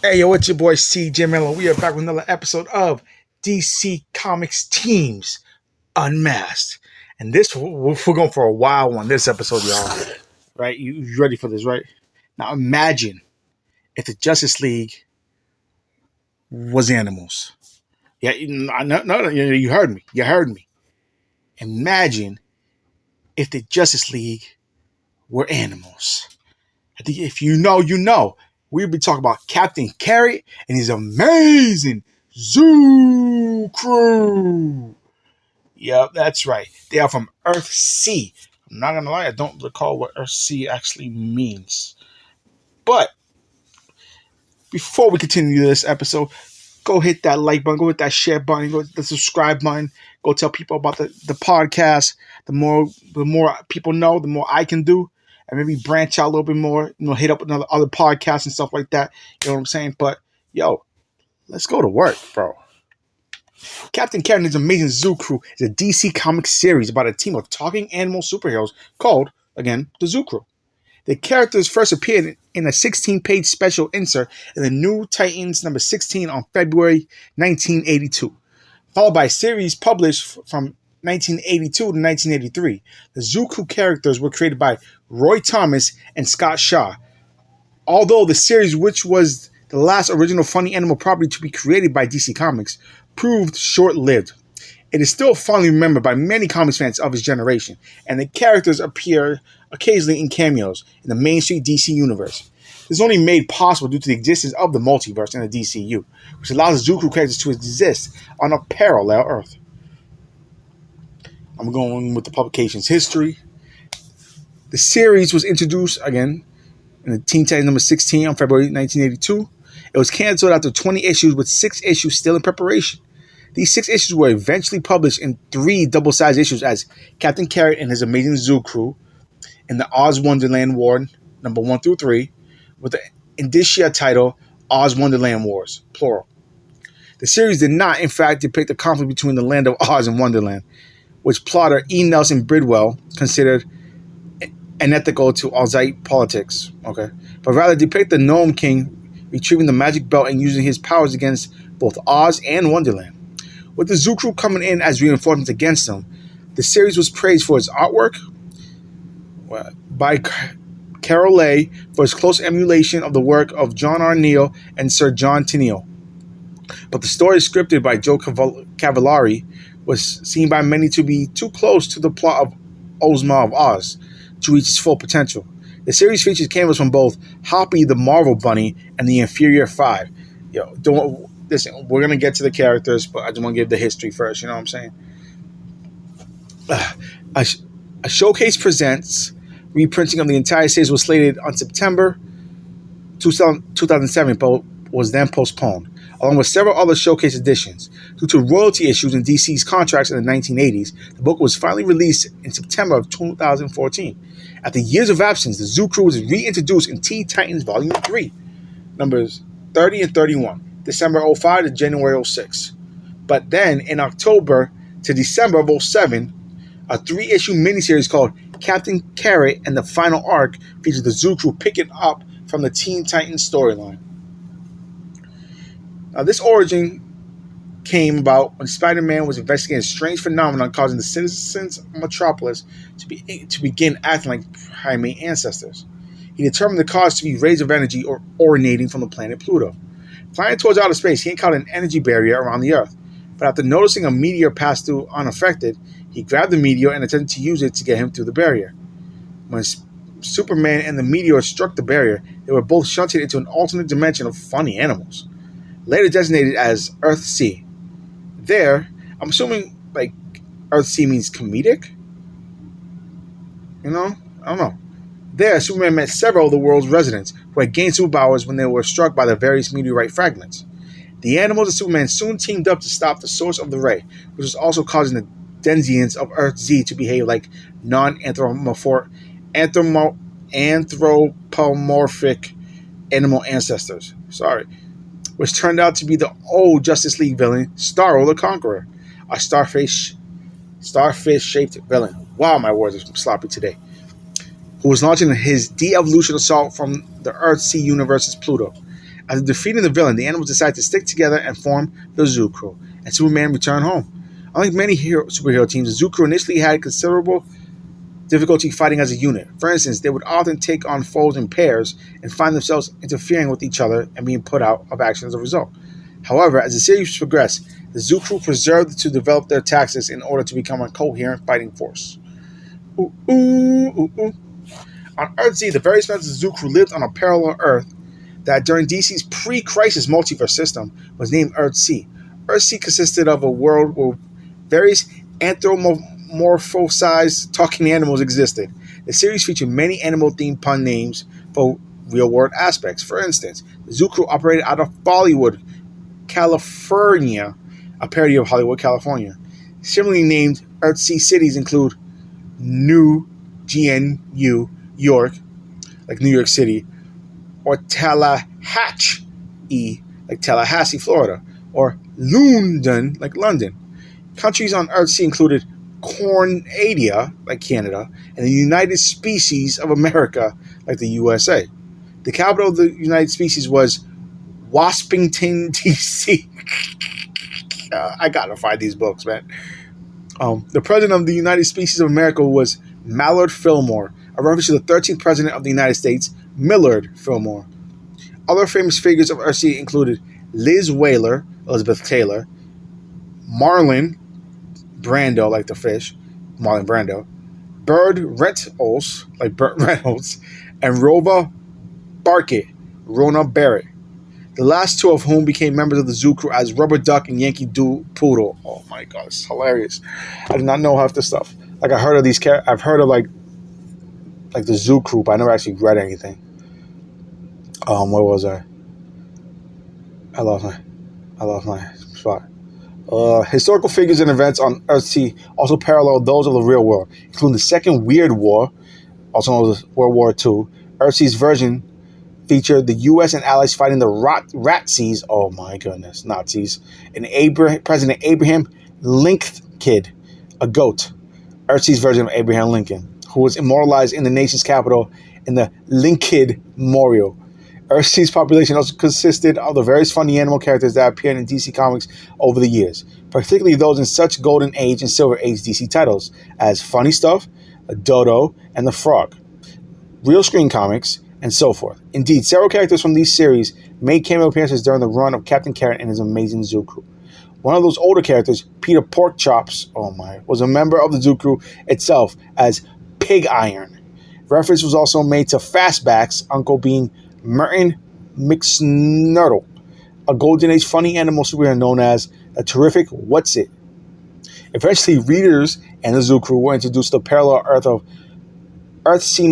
Hey, yo, it's your boy CJ Mello. We are back with another episode of DC Comics Teams Unmasked. And we're going for a wild one this episode, y'all. Right? You ready for this, right? Now imagine if the Justice League was animals. Yeah, no, you heard me. You heard me. Imagine if the Justice League were animals. I think if you know, you know. We'll be talking about Captain Carrot and his amazing Zoo Crew. Yep, that's right. They are from Earth C. I'm not going to lie, I don't recall what Earth C actually means. But before we continue this episode, go hit that like button, go hit that share button, go hit the subscribe button, go tell people about the podcast. The more people know, the more I can do. And maybe branch out a little bit more, hit up another other podcasts and stuff like that. You know what I'm saying? But yo, let's go to work, bro. Captain Carrot and his amazing Zoo Crew is a DC Comics series about a team of talking animal superheroes called, again, the Zoo Crew. The characters first appeared in a 16-page special insert in the New Titans number 16 on February 1982, followed by a series published from 1982 to 1983. The Zoo Crew characters were created by Roy Thomas and Scott Shaw. Although the series, which was the last original funny animal property to be created by DC Comics, proved short-lived, it is still fondly remembered by many comics fans of his generation, and the characters appear occasionally in cameos in the mainstream DC universe. This is only made possible due to the existence of the multiverse in the DCU, which allows the Zoo Crew characters to exist on a parallel Earth. I'm going with the publication's history. The series was introduced, again, in the Teen Titans number 16 on February 1982. It was canceled after 20 issues, with 6 issues still in preparation. These 6 issues were eventually published in 3 double-sized issues as Captain Carrot and his amazing Zoo Crew in the Oz Wonderland War, number 1 through 3, with the indicia title Oz Wonderland Wars, plural. The series did not, in fact, depict the conflict between the land of Oz and Wonderland, which plotter E. Nelson Bridwell considered unethical to Ozite politics, but rather depict the Gnome King retrieving the magic belt and using his powers against both Oz and Wonderland. With the Zoo Crew coming in as reinforcements against them, the series was praised for its artwork by Carol Leigh for its close emulation of the work of John R. Neal and Sir John Tenniel. But the story scripted by Joe Cavallari was seen by many to be too close to the plot of Ozma of Oz to reach its full potential. The series features cameos from both Hoppy the Marvel Bunny and the Inferior Five. Listen, we're going to get to the characters, but I just want to give the history first, you know what I'm saying? A showcase presents reprinting of the entire series was slated on September 2007, but was then postponed, along with several other showcase editions. Due to royalty issues in DC's contracts in the 1980s, the book was finally released in September of 2014. After years of absence, the Zoo Crew was reintroduced in Teen Titans Volume 3, numbers 30 and 31, December 05 to January 06. But then, in October to December of 07, a 3-issue miniseries called Captain Carrot and the Final Arc featured the Zoo Crew picking up from the Teen Titans storyline. Now, this origin came about when Spider-Man was investigating a strange phenomenon causing the citizens of Metropolis to begin acting like primate ancestors. He determined the cause to be rays of energy originating from the planet Pluto. Flying towards outer space, he encountered an energy barrier around the Earth, but after noticing a meteor pass through unaffected, he grabbed the meteor and attempted to use it to get him through the barrier. When Superman and the meteor struck the barrier, they were both shunted into an alternate dimension of funny animals, later designated as Earth C. There, I'm assuming like Earth C means comedic? I don't know. There, Superman met several of the world's residents who had gained superpowers when they were struck by the various meteorite fragments. The animals and Superman soon teamed up to stop the source of the ray, which was also causing the Denzians of Earth Z to behave like non-anthropomorphic animal ancestors. Which turned out to be the old Justice League villain, Starro the Conqueror, a starfish-shaped villain. Wow, my words are sloppy today. Who was launching his de-evolution assault from the Earth-C universe's Pluto. After defeating the villain, the animals decide to stick together and form the Zoo Crew, and Superman returned home. Unlike many superhero teams, the Zoo Crew initially had considerable difficulty fighting as a unit. For instance, they would often take on foes in pairs and find themselves interfering with each other and being put out of action as a result. However, as the series progressed, the Zoo Crew persevered to develop their tactics in order to become a coherent fighting force. Ooh, ooh, ooh, ooh. On Earth Z, the various members of the Zoo Crew lived on a parallel Earth that during DC's pre-crisis multiverse system was named Earth C. Earth C consisted of a world where various anthropomorphized talking animals existed. The series featured many animal-themed pun names for real-world aspects. For instance, the Zoo Crew operated out of Bollywood, California, a parody of Hollywood, California. Similarly named Earth C cities include New GNU, York, like New York City, or Tallahatchie, like Tallahassee, Florida, or London, like London. Countries on Earth C included Cornadia, like Canada, and the United Species of America, like the USA. The capital of the United Species was Washington, D.C. I gotta find these books, man. The president of the United Species of America was Mallard Fillmore, a reference to the 13th president of the United States, Millard Fillmore. Other famous figures of Earth C included Liz Whaler, Elizabeth Taylor, Marlon Brando, like the fish, Marlon Brando, Bird Reynolds, like Burt Reynolds, and Rova Barkett, Rona Barrett. The last two of whom became members of the Zoo Crew as Rubber Duck and Yankee Poodle. Oh my god, it's hilarious. I did not know half this stuff. Like I heard of these characters, I've heard of like the Zoo Crew, but I never actually read anything. Where was I? I lost my spot. Historical figures and events on Earth C also parallel those of the real world, including the Second Weird War, also known as World War II. Earth C's version featured the U.S. and allies fighting the Ratsies, oh my goodness, Nazis, and President Abraham Lincoln, a goat, Earth C's version of Abraham Lincoln, who was immortalized in the nation's capital in the Lincoln Memorial. Earth C's population also consisted of the various funny animal characters that appeared in DC Comics over the years, particularly those in such Golden Age and Silver Age DC titles as Funny Stuff, Dodo, and the Frog, Real Screen Comics, and so forth. Indeed, several characters from these series made cameo appearances during the run of Captain Carrot and his amazing Zoo Crew. One of those older characters, Peter Porkchops, was a member of the Zoo Crew itself as Pig Iron. Reference was also made to Fastback's uncle being Merton McSnurtle, a Golden Age funny animal superhero known as the Terrific What's-It. Eventually, readers and the Zoo Crew were introduced to the parallel Earth of Earth C-,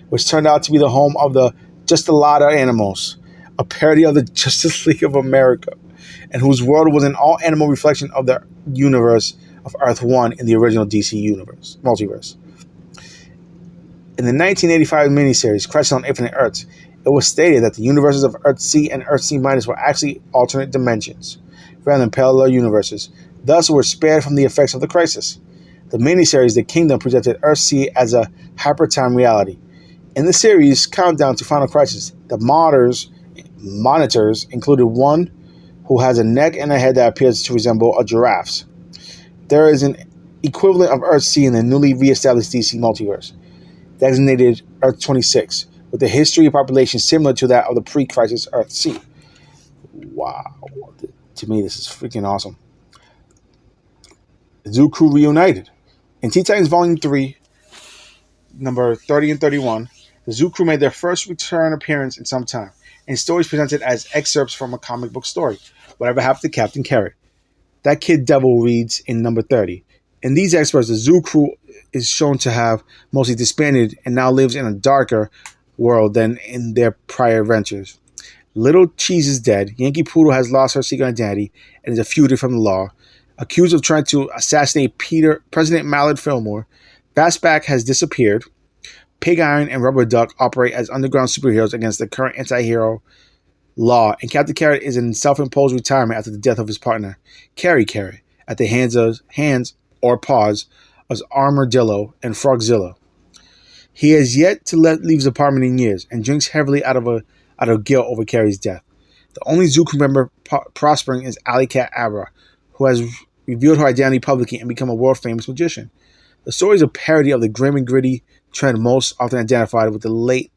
which turned out to be the home of the Just a Lot of Animals, a parody of the Justice League of America, and whose world was an all-animal reflection of the universe of Earth 1 in the original DC multiverse. In the 1985 miniseries, Crisis on Infinite Earths, it was stated that the universes of Earth C and Earth C- were actually alternate dimensions, rather than parallel universes, thus were spared from the effects of the crisis. The miniseries The Kingdom presented Earth C as a hypertime reality. In the series Countdown to Final Crisis, the monitors included one who has a neck and a head that appears to resemble a giraffe's. There is an equivalent of Earth C in the newly re-established DC multiverse, designated Earth 26, with a history and population similar to that of the pre-crisis Earth C. Wow. To me, this is freaking awesome. The Zoo Crew reunited. In Teen Titans Volume 3, number 30 and 31, the Zoo Crew made their first return appearance in some time, and stories presented as excerpts from a comic book story, Whatever Happened to Captain Carrot. That Kid Devil reads in number 30. In these excerpts, the Zoo Crew is shown to have mostly disbanded and now lives in a darker world than in their prior adventures. Little Cheese is dead. Yankee Poodle has lost her secret identity and is a fugitive from the law, accused of trying to assassinate President Mallard Fillmore. Fastback has disappeared. Pig Iron and Rubber Duck operate as underground superheroes against the current anti-hero law, and Captain Carrot is in self-imposed retirement after the death of his partner, Carrot, at the hands or paws of Armadillo and Frogzilla. He has yet to leave his apartment in years and drinks heavily out of a out of guilt over Carrie's death. The only Zoo Crew member prospering is Alley Cat Abra, who has revealed her identity publicly and become a world-famous magician. The story is a parody of the grim and gritty trend most often identified with the late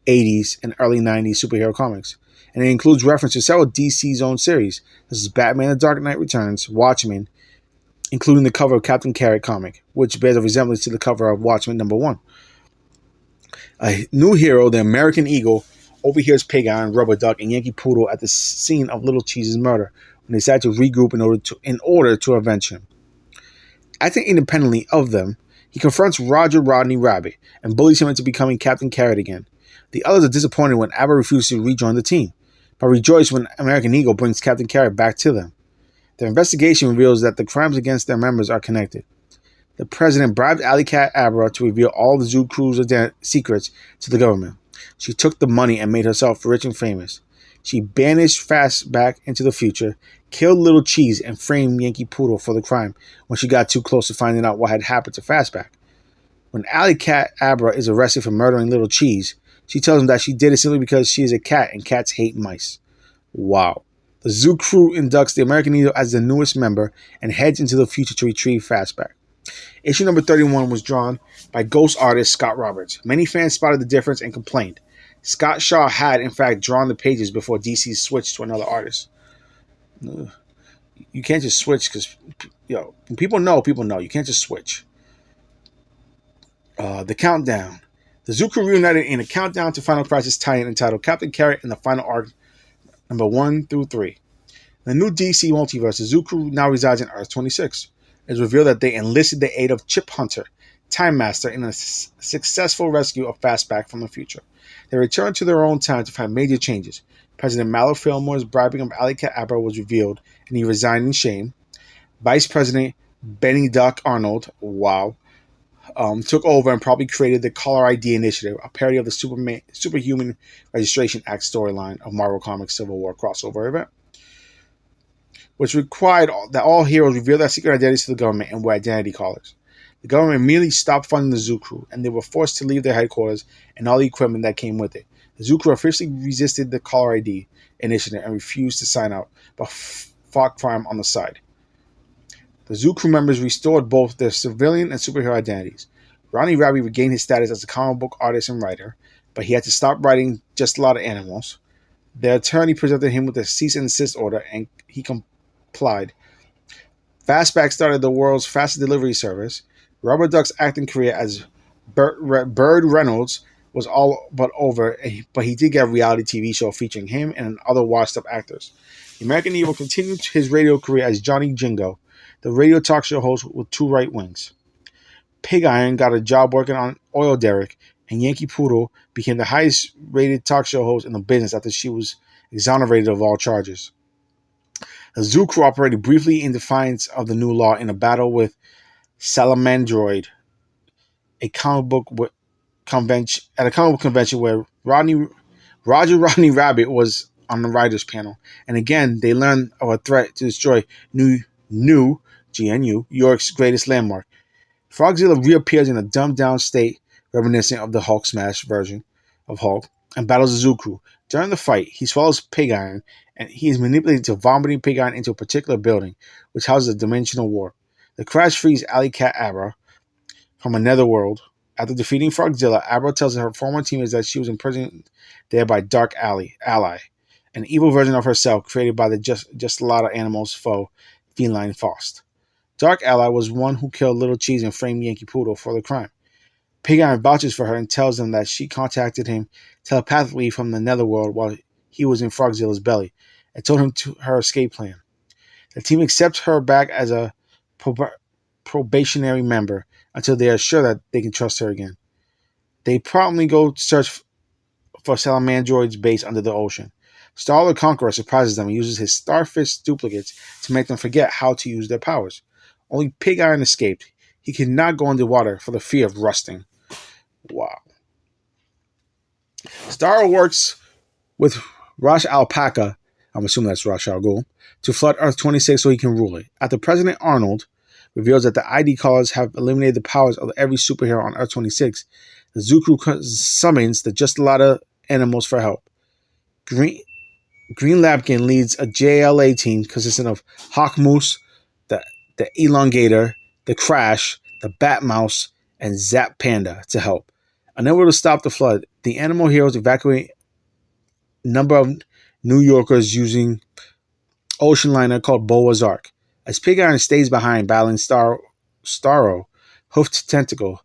80s and early 90s superhero comics, and it includes reference to several DC's own series, such as Batman The Dark Knight Returns, Watchmen, including the cover of Captain Carrot comic, which bears a resemblance to the cover of Watchmen #1. A new hero, the American Eagle, overhears Pig Iron, Rubber Duck, and Yankee Poodle at the scene of Little Cheese's murder when they decide to regroup in order to avenge him. Acting independently of them, he confronts Roger Rodney Rabbit and bullies him into becoming Captain Carrot again. The others are disappointed when Abba refuses to rejoin the team, but rejoice when American Eagle brings Captain Carrot back to them. Their investigation reveals that the crimes against their members are connected. The president bribed Alley Cat Abra to reveal all the Zoo Crew's secrets to the government. She took the money and made herself rich and famous. She banished Fastback into the future, killed Little Cheese, and framed Yankee Poodle for the crime when she got too close to finding out what had happened to Fastback. When Alley Cat Abra is arrested for murdering Little Cheese, she tells him that she did it simply because she is a cat and cats hate mice. Wow. The Zoo Crew inducts the American Eagle as the newest member and heads into the future to retrieve Fastback. Issue number 31 was drawn by ghost artist Scott Roberts. Many fans spotted the difference and complained. Scott Shaw had, in fact, drawn the pages before DC switched to another artist. You can't just switch because, when people know, people know. You can't just switch. The countdown. The Zoo Crew reunited in a countdown to Final Crisis tie-in entitled Captain Carrot and the Final Arc, number 1 through 3. In the new DC multiverse, the Zoo Crew now resides in Earth 26. It is revealed that they enlisted the aid of Chip Hunter, Time Master, in a successful rescue of Fastback from the future. They return to their own time to find major changes. President Mallow Fillmore's bribing of Alley Cat Abra was revealed, and he resigned in shame. Vice President Benny Duck Arnold, took over and probably created the Caller ID Initiative, a parody of the Superhuman Registration Act storyline of Marvel Comics Civil War crossover event, which required that all heroes reveal their secret identities to the government and wear identity collars. The government immediately stopped funding the Zoo Crew, and they were forced to leave their headquarters and all the equipment that came with it. The Zoo Crew officially resisted the Caller ID Initiative and refused to sign out, but fought crime on the side. The Zoo Crew members restored both their civilian and superhero identities. Ronnie Rabbit regained his status as a comic book artist and writer, but he had to stop writing Just a Lot of Animals. Their attorney presented him with a cease and desist order, and he complied. Fastback started the world's fastest delivery service. Rubber Duck's acting career as Bird Reynolds was all but over, but he did get a reality TV show featuring him and other washed-up actors. The American Eagle continued his radio career as Johnny Jingo, the radio talk show host with two right wings. Pig Iron got a job working on Oil Derrick, and Yankee Poodle became the highest-rated talk show host in the business after she was exonerated of all charges. The Zoo Crew operated briefly in defiance of the new law in a battle with Salamandroid, a comic book convention where Roger Rodney Rabbit was on the writers' panel, and again they learned of a threat to destroy New GNU, York's greatest landmark. Frogzilla reappears in a dumbed-down state reminiscent of the Hulk Smash version of Hulk and battles the Zoo Crew. During the fight, he swallows Pig Iron, and he is manipulated into vomiting Pig Iron into a particular building, which houses a dimensional warp. The crash frees Alley Cat Abra from a netherworld. After defeating Frogzilla, Abra tells her former teammates that she was imprisoned there by Dark Ally, an evil version of herself created by the just a lot of animals foe, Feline Faust. Dark Ally was one who killed Little Cheese and framed Yankee Poodle for the crime. Pig Iron vouches for her and tells them that she contacted him telepathically from the netherworld while he was in Frogzilla's belly and told him her escape plan. The team accepts her back as a probationary member until they are sure that they can trust her again. They promptly go search for Salamandroid's base under the ocean. Star the Conqueror surprises them and uses his starfish duplicates to make them forget how to use their powers. Only Pig Iron escaped. He could not go underwater for the fear of rusting. Wow. Star works with Ra's Alpaca, I'm assuming that's Ra's al Ghul, to flood Earth 26 so he can rule it. After President Arnold reveals that the ID collars have eliminated the powers of every superhero on Earth 26, the Zoo Crew summons the Just a Lot of Animals for help. Green Green Lapkin leads a JLA team consisting of Hawk Moose, the Elongator, the Crash, the Bat Mouse, and Zap Panda to help. Unable to stop the flood, the animal heroes evacuate a number of New Yorkers using ocean liner called Boa's Ark. As Pig Iron stays behind battling Starro, Hoofed Tentacle,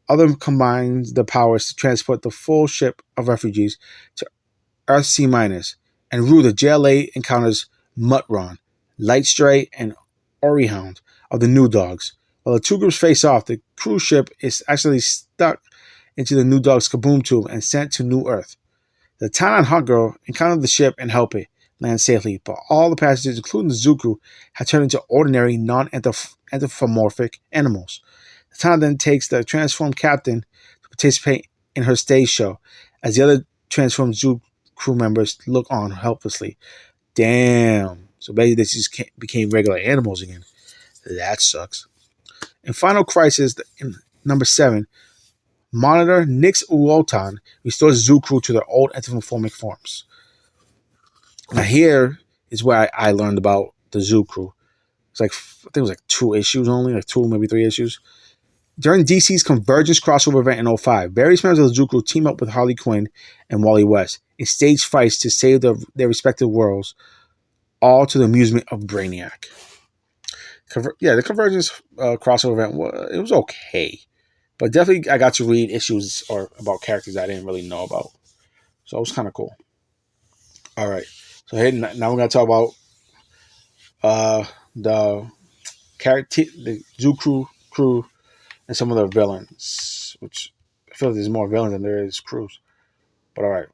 other combines the powers to transport the full ship of refugees to Earth C-, and Rue the JLA encounters Muttron, Lightstray, and Orihound of the New Dogs. While the two groups face off, the cruise ship is actually stuck into the New Dogs' kaboom tube and sent to New Earth. The Talon Hot Girl encountered the ship and helped it land safely, but all the passengers, including the Zoo Crew, have turned into ordinary, non-anthropomorphic animals. The Talon then takes the transformed captain to participate in her stage show, as the other transformed Zoo Crew members look on helplessly. Damn. So basically they just became regular animals again. That sucks. In Final Crisis, in number 7, Monitor Nix Uotan restores Zoo Crew to their old anthropomorphic forms. Now here is where I learned about the Zoo Crew. It's like, I think it was like 2 issues only, like 2, maybe 3 issues. During DC's Convergence crossover event in 05, various members of the Zoo Crew team up with Harley Quinn and Wally West in staged fights to save their respective worlds, all to the amusement of Brainiac. The Convergence crossover event, it was okay. But definitely I got to read issues or about characters I didn't really know about. So it was kind of cool. All right. So now we're going to talk about the Zoo Crew and some of the villains, which I feel like there's more villains than there is crews. But all right.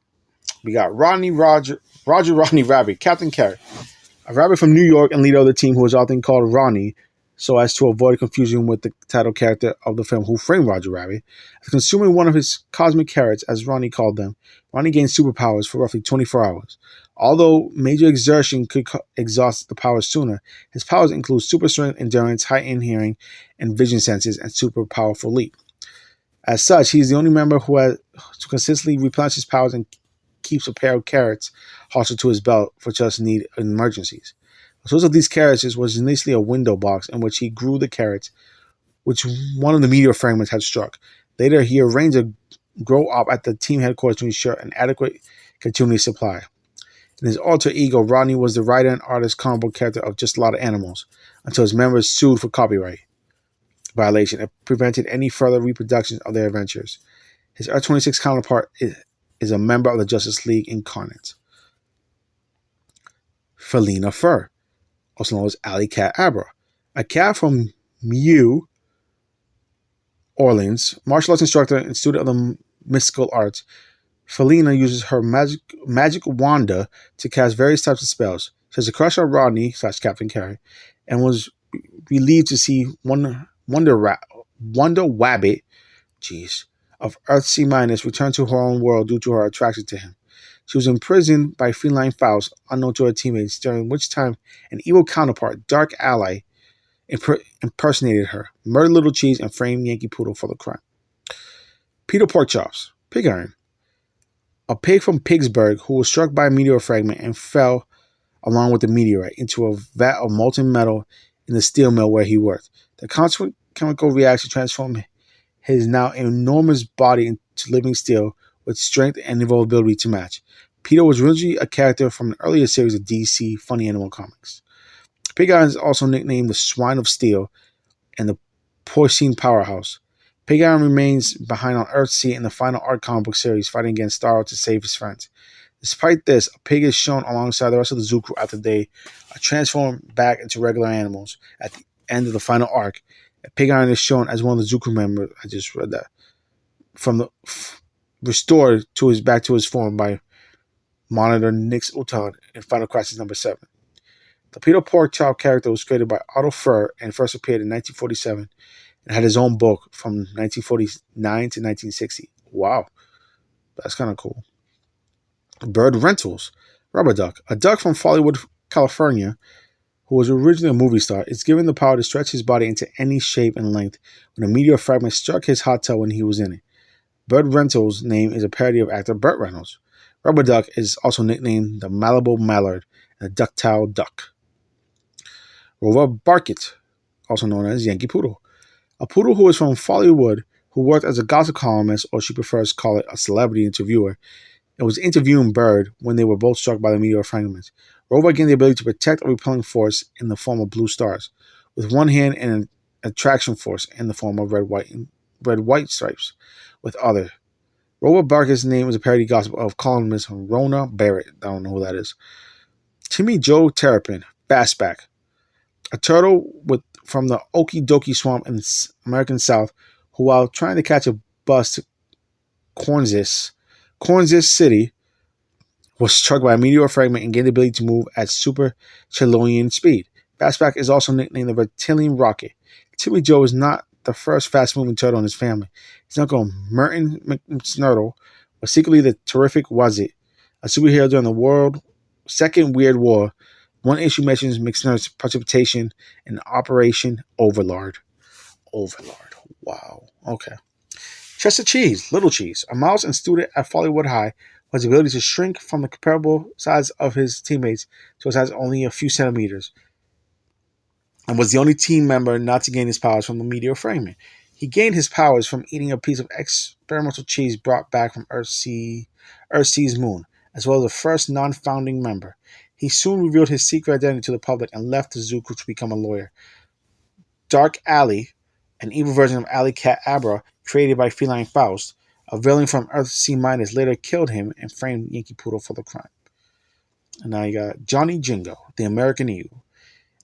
We got Roger Rodney Rabbit, Captain Carrot, a rabbit from New York and leader of the team who is often called Ronnie, so as to avoid confusion with the title character of the film Who Framed Roger Rabbit. After consuming one of his cosmic carrots, as Ronnie called them, Ronnie gained superpowers for roughly 24 hours. Although major exertion could exhaust the powers sooner, his powers include super strength, endurance, heightened hearing and vision senses, and super powerful leap. As such, he is the only member who has to consistently replenish his powers and keeps a pair of carrots holstered to his belt for just need in emergencies. The source of these carrots was initially a window box in which he grew the carrots, which one of the meteor fragments had struck. Later, he arranged a grow up at the team headquarters to ensure an adequate continuous supply. In his alter ego, Rodney was the writer and artist comic book character of Just a Lot of Animals, until his members sued for copyright violation and prevented any further reproductions of their adventures. His Earth 26 counterpart is a member of the Justice League Incarnate. Felina Fur, also known as Alley Cat Abra, a cat from New Orleans, martial arts instructor and student of the mystical arts. Felina uses her magic wanda to cast various types of spells. She has a crush on Rodney / Captain Carrot and was relieved to see Wonder Wabbit, of Earth C- return to her own world due to her attraction to him. She was imprisoned by feline Faust, unknown to her teammates, during which time an evil counterpart, Dark Ally, impersonated her, murdered Little Cheese, and framed Yankee Poodle for the crime. Peter Porkchops, Pig Iron, a pig from Pigsburg who was struck by a meteor fragment and fell along with the meteorite into a vat of molten metal in the steel mill where he worked. The consequent chemical reaction transformed his now enormous body into living steel with strength and invulnerability to match. Peter was originally a character from an earlier series of DC Funny Animal comics. Pig Iron is also nicknamed the Swine of Steel and the Porcine Powerhouse. Pig Iron remains behind on Earthsea in the final art comic book series, fighting against Starro to save his friends. Despite this, a pig is shown alongside the rest of the Zoo Crew after they are transformed back into regular animals at the end of the final arc. Pig Iron is shown as one of the Zoo Crew members. I just read that. Restored back to his form by Monitor Nix Uotan in Final Crisis number 7. The Peter Porkchop character was created by Otto Furr and first appeared in 1947 and had his own book from 1949 to 1960. Wow, that's kind of cool. Bird Rentals, Rubber Duck, a duck from Follywood, California, who was originally a movie star, is given the power to stretch his body into any shape and length when a meteor fragment struck his hot tub when he was in it. Bird Reynolds' name is a parody of actor Burt Reynolds. Rubber duck is also nicknamed the malleable mallard and the ductile duck. Rover Barkett, also known as Yankee Poodle. A poodle who is from Follywood, who worked as a gossip columnist, or she prefers to call it a celebrity interviewer, and was interviewing Bird when they were both struck by the meteor fragments. Rover gained the ability to protect a repelling force in the form of blue stars, with one hand, and an attraction force in the form of red-white stripes, with other. Rover Barker's name is a parody gossip of columnist Rona Barrett. I don't know who that is. Timmy Joe Terrapin, Fastback, a turtle from the Okie Dokie Swamp in the American South, who, while trying to catch a bus to Kansas City, was struck by a meteor fragment and gained the ability to move at super Chelonian speed. Fastback is also nicknamed the Reptilian Rocket. Timmy Joe is not the first fast-moving turtle in his family. His uncle Merton McSnurtle was secretly the terrific Wazit, a superhero during the World Second Weird War. One issue mentions McSnurtle's participation in Operation Overlord. Wow. Okay. Chester Cheese, Little Cheese, a mouse and student at Follywood High, who has the ability to shrink from the comparable size of his teammates to a size only a few centimeters, and was the only team member not to gain his powers from the meteor fragment. He gained his powers from eating a piece of experimental cheese brought back from Earthsea's moon, as well as the first non-founding member. He soon revealed his secret identity to the public and left the Zoo Crew to become a lawyer. Dark Alley, an evil version of Alley Cat Abra, created by Feline Faust, a villain from Earthsea-, later killed him and framed Yankee Poodle for the crime. And now you got Johnny Jingo, the American Eagle,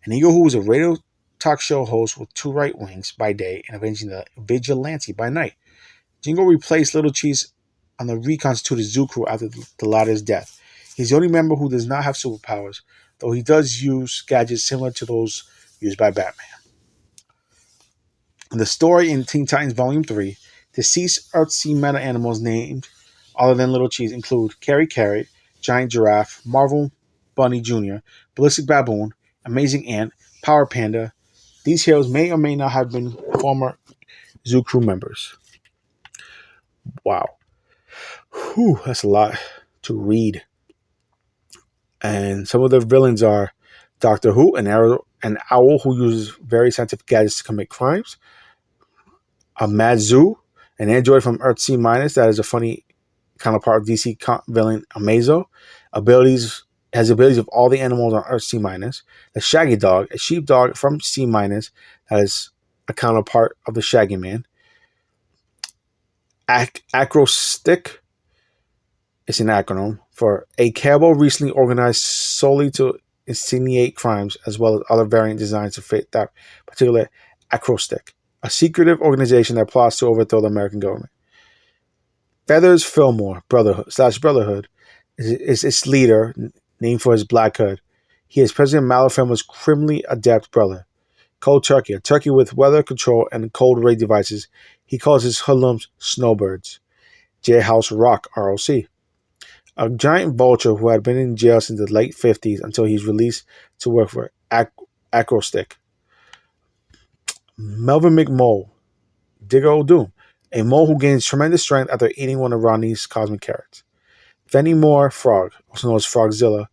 an eagle who was a radio talk show host with two right wings by day and avenging the vigilante by night. Jingo replaced Little Cheese on the reconstituted Zoo Crew after the latter's death. He's the only member who does not have superpowers, though he does use gadgets similar to those used by Batman. In the story in Teen Titans Volume 3, deceased Earthsea meta animals named other than Little Cheese include Carrie Carrot, Giant Giraffe, Marvel Bunny Jr., Ballistic Baboon, Amazing Ant, Power Panda. These heroes may or may not have been former Zoo Crew members. Wow. Whew, that's a lot to read. And some of the villains are Doctor Who, an owl who uses very scientific gadgets to commit crimes. A Mad Zoo, an android from Earthsea-, that is a funny counterpart of DC villain Amazo. Has abilities of all the animals on Earthsea-. The Shaggy Dog, a sheepdog from C-, that is a counterpart of the Shaggy Man. Acrostick is an acronym for a cabal recently organized solely to insinuate crimes, as well as other variant designs to fit that particular acrostick. A secretive organization that plots to overthrow the American government. Feathers Fillmore, Brotherhood, is its leader, named for his black hood. He is President Mallory Fillmore's criminally adept brother. Cold Turkey, a turkey with weather control and cold ray devices. He calls his hoodlums snowbirds. Jailhouse Rock, ROC. A giant vulture who had been in jail since the late 50s until he's released to work for Acrostick. Melvin McMole, Diggo Doom, a mole who gains tremendous strength after eating one of Ronnie's cosmic carrots. Fenny Moore Frog, also known as Frogzilla,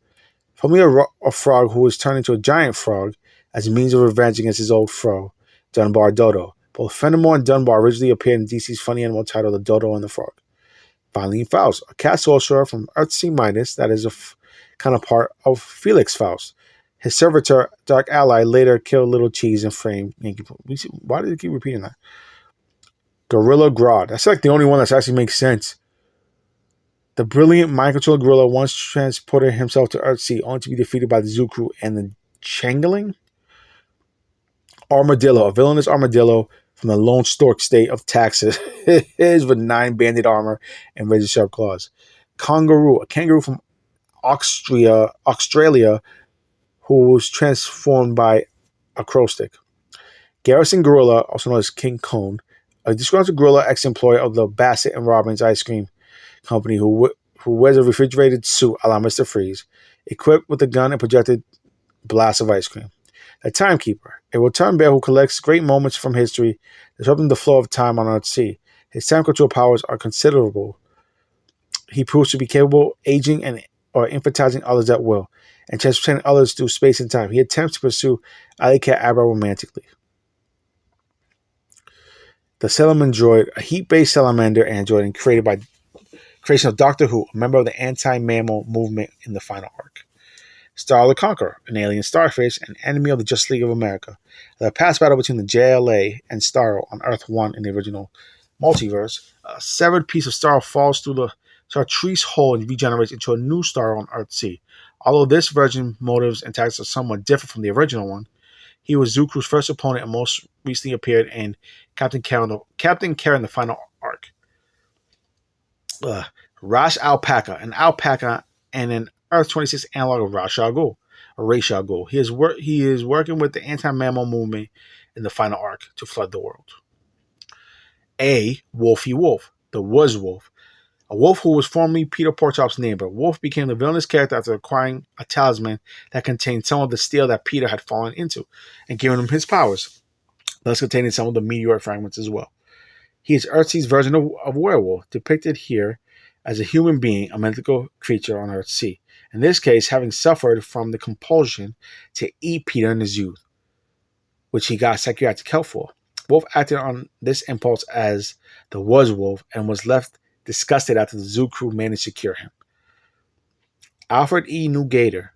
formerly a frog who was turned into a giant frog as a means of revenge against his old foe, Dunbar Dodo. Both Fenimore and Dunbar originally appeared in DC's funny animal title The Dodo and the Frog. Finally, Faust, a cat sorcerer from Earthsea-, that is a counterpart of Felix Faust. His servitor, Dark Ally, later killed Little Cheese and framed Yankee Poodle. Why did he keep repeating that? Gorilla Grodd. That's like the only one that actually makes sense. The brilliant mind-controlled gorilla once transported himself to Earthsea, only to be defeated by the Zoo Crew and the Changeling. Armadillo, a villainous armadillo from the Lone Stork state of Texas, is with 9 banded armor and razor-sharp claws. Kangaroo, a kangaroo from Australia, who was transformed by a crow stick. Garrison Gorilla, also known as King Cone, a disgruntled gorilla ex-employee of the Bassett and Robbins ice cream company who wears a refrigerated suit a la Mr. Freeze, equipped with a gun and projected blast of ice cream. The Timekeeper, a return bear who collects great moments from history, disrupting the flow of time on Earthsea. His time control powers are considerable He proves to be capable, aging and or infantizing others at will, and transporting others through space and time. He attempts to pursue Alley Cat Abra romantically. The Salamander Droid, a heat-based salamander android and created by creation of Doctor Who, a member of the anti-mammal movement in the final arc. Star the Conqueror, an alien starfish and enemy of the Justice League of America. The past battle between the JLA and Starro on Earth 1 in the original multiverse, a severed piece of Starro falls through the Chartreuse hole and regenerates into a new Starro on Earth C. Although this version motives and tactics are somewhat different from the original one, he was Zoo Crew's first opponent and most recently appeared in Captain Karen, the final arc. Ra's Alpaca, an alpaca and an Earth 26 analog of Ra's al Ghul, or Ra's al Ghul. He is working with the anti-mammal movement in the final arc to flood the world. A. Wolfie Wolf, the Was Wolf, a wolf who was formerly Peter Porkchop's neighbor. Wolf became the villainous character after acquiring a talisman that contained some of the steel that Peter had fallen into and giving him his powers, thus containing some of the meteor fragments as well. He is Earthsea's version of werewolf, depicted here as a human being, a mythical creature on Earthsea. In this case, having suffered from the compulsion to eat Peter in his youth, which he got psychiatric help for. Wolf acted on this impulse as the Was Wolf and was left disgusted after the Zoo Crew managed to cure him. Alfred E. Newgator,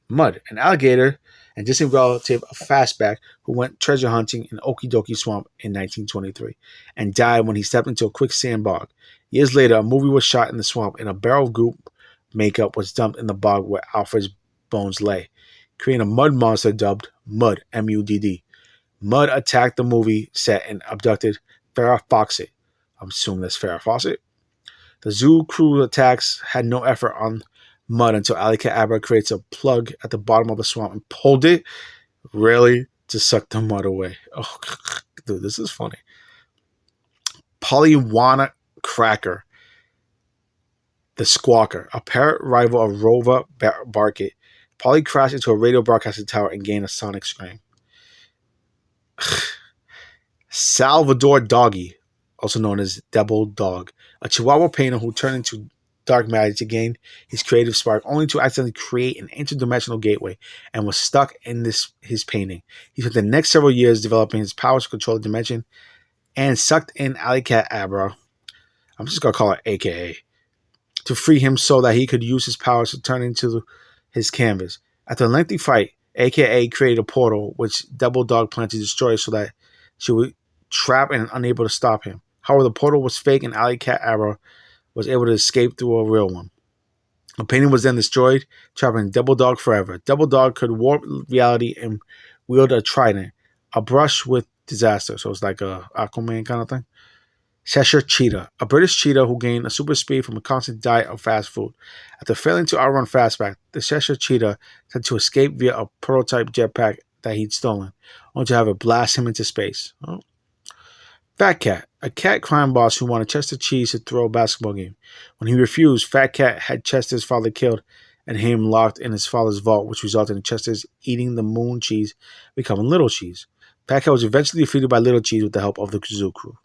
Mud, an alligator and distant relative of Fastback who went treasure hunting in Okie Dokie Swamp in 1923 and died when he stepped into a quicksand bog. Years later, a movie was shot in the swamp and a barrel of goop makeup was dumped in the bog where Alfred's bones lay, creating a mud monster dubbed Mud, M-U-D-D. Mud attacked the movie set and abducted Farrah Fawcett. I'm assuming that's Farrah Fawcett. The Zoo Crew attacks had no effort on Mud until Alley Cat Abra creates a plug at the bottom of the swamp and pulled it, really, to suck the mud away. Oh, dude, this is funny. Polywana Cracker, the Squawker, a parrot rival of Rover Barket. Polly crashed into a radio broadcasting tower and gained a sonic scream. Salvador Doggy, also known as Devil Dog, a Chihuahua painter who turned into dark matter to gain his creative spark, only to accidentally create an interdimensional gateway and was stuck in his painting. He spent the next several years developing his powers to control the dimension and sucked in Alley Cat Abra, I'm just going to call it AKA, to free him so that he could use his powers to turn into his canvas. After a lengthy fight, AKA created a portal which Devil Dog planned to destroy so that she would trap and unable to stop him. However, the portal was fake and Alley Cat Abra was able to escape through a real one. The painting was then destroyed, trapping Devil Dog forever. Devil Dog could warp reality and wield a trident, a brush with disaster. So it's like a Aquaman kind of thing. Cheshire Cheetah, a British cheetah who gained a super speed from a constant diet of fast food. After failing to outrun Fastback, the Cheshire Cheetah had to escape via a prototype jetpack that he'd stolen, only to have it blast him into space. Oh. Fat Cat, a cat crime boss who wanted Chester Cheese to throw a basketball game. When he refused, Fat Cat had Chester's father killed and him locked in his father's vault, which resulted in Chester's eating the moon cheese, becoming Little Cheese. Fat Cat was eventually defeated by Little Cheese with the help of the Zoo Crew.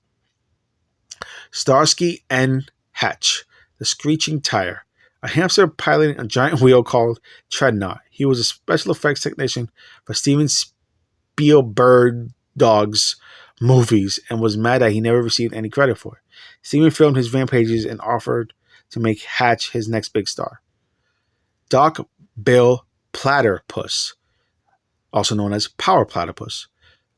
Starsky and Hatch, the Screeching Tire, a hamster piloting a giant wheel called Treadnought. He was a special effects technician for Steven Spielberg's movies and was mad that he never received any credit for it. Steven filmed his rampages and offered to make Hatch his next big star. Doc Bill Platypus, also known as Power Platypus,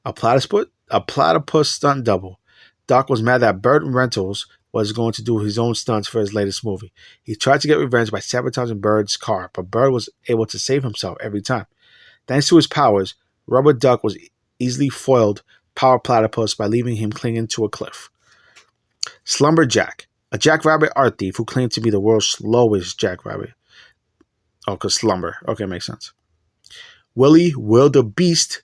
a platypus stunt double. Doc was mad that Bird Rentals was going to do his own stunts for his latest movie. He tried to get revenge by sabotaging Bird's car, but Bird was able to save himself every time. Thanks to his powers, Rubber Duck was easily foiled Power Platypus by leaving him clinging to a cliff. Slumberjack, a jackrabbit art thief who claimed to be the world's slowest jackrabbit. Oh, because slumber. Okay, makes sense. Willie Wildebeest,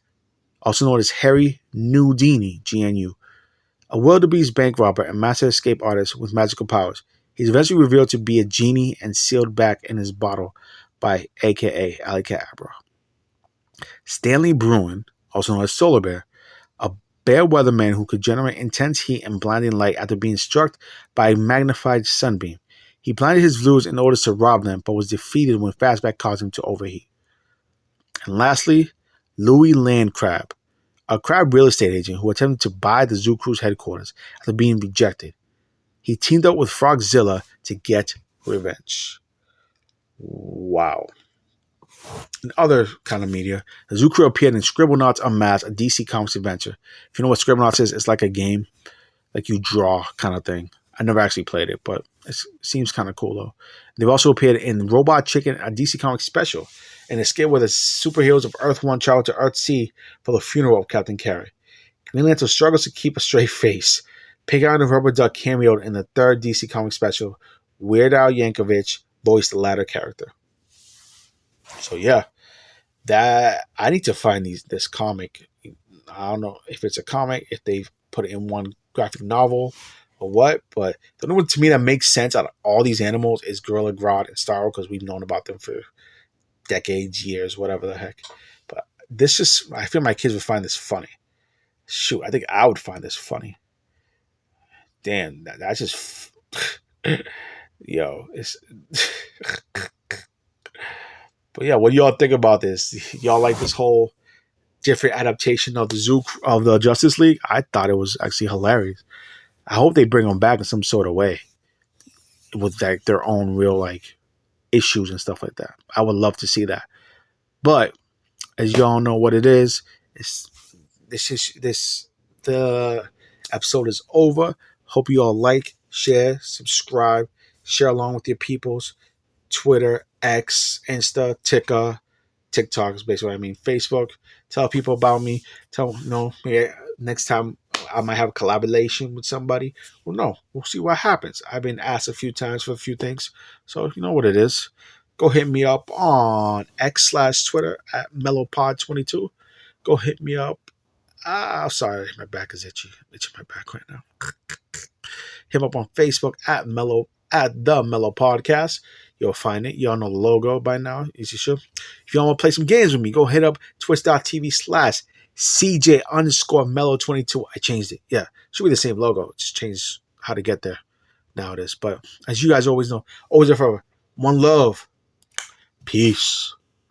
also known as Harry Nudini, GNU, a wildebeest bank robber and master escape artist with magical powers. He's eventually revealed to be a genie and sealed back in his bottle by AKA Alley Cat Abra. Stanley Bruin, also known as Solar Bear, a bear weatherman who could generate intense heat and blinding light after being struck by a magnified sunbeam. He blinded his viewers in order to rob them, but was defeated when Fastback caused him to overheat. And lastly, Louis Landcrab, a crab real estate agent who attempted to buy the Zoo Crew's headquarters after being rejected. He teamed up with Frogzilla to get revenge. Wow. In other kind of media, the Zoo Crew appeared in Scribblenauts Unmasked, a DC Comics adventure. If you know what Scribblenauts is, it's like a game, like you draw kind of thing. I never actually played it, but it seems kind of cool though. They've also appeared in Robot Chicken, a DC Comics special, and escaped where the superheroes of Earth 1 travel to Earth C for the funeral of Captain Carey. Green Lantern struggles to keep a straight face. Pig Eye and Rubber Duck cameoed in the third DC Comics special. Weird Al Yankovic voiced the latter character. So yeah, that I need to find this comic. I don't know if it's a comic, if they've put it in one graphic novel or what, but the only one to me that makes sense out of all these animals is Gorilla Grodd and Starro, because we've known about them for decades, years, whatever the heck. But this just, I feel my kids would find this funny. Shoot, I think I would find this funny. Damn, that's just yo, it's but yeah, what do y'all think about this? Y'all like this whole different adaptation of the Justice League? I thought it was actually hilarious. I hope they bring them back in some sort of way with like their own real like issues and stuff like that. I would love to see that. But as y'all know what it is, the episode is over. Hope you all like, share, subscribe, share along with your peoples. Twitter, X, Insta, TikTok is basically what I mean. Facebook. Tell people about me. Maybe next time I might have a collaboration with somebody. Well, no, we'll see what happens. I've been asked a few times for a few things, so you know what it is. Go hit me up on X/Twitter at MellowPod22. Go hit me up. Sorry, my back is itchy. Itching my back right now. Hit me up on Facebook at the Mellow Podcast. You'll find it. Y'all know the logo by now. If y'all want to play some games with me, go hit up twitch.tv/CJ_Mellow22. I changed it. Yeah, should be the same logo. Just changed how to get there nowadays. But as you guys always know, always and forever, one love. Peace.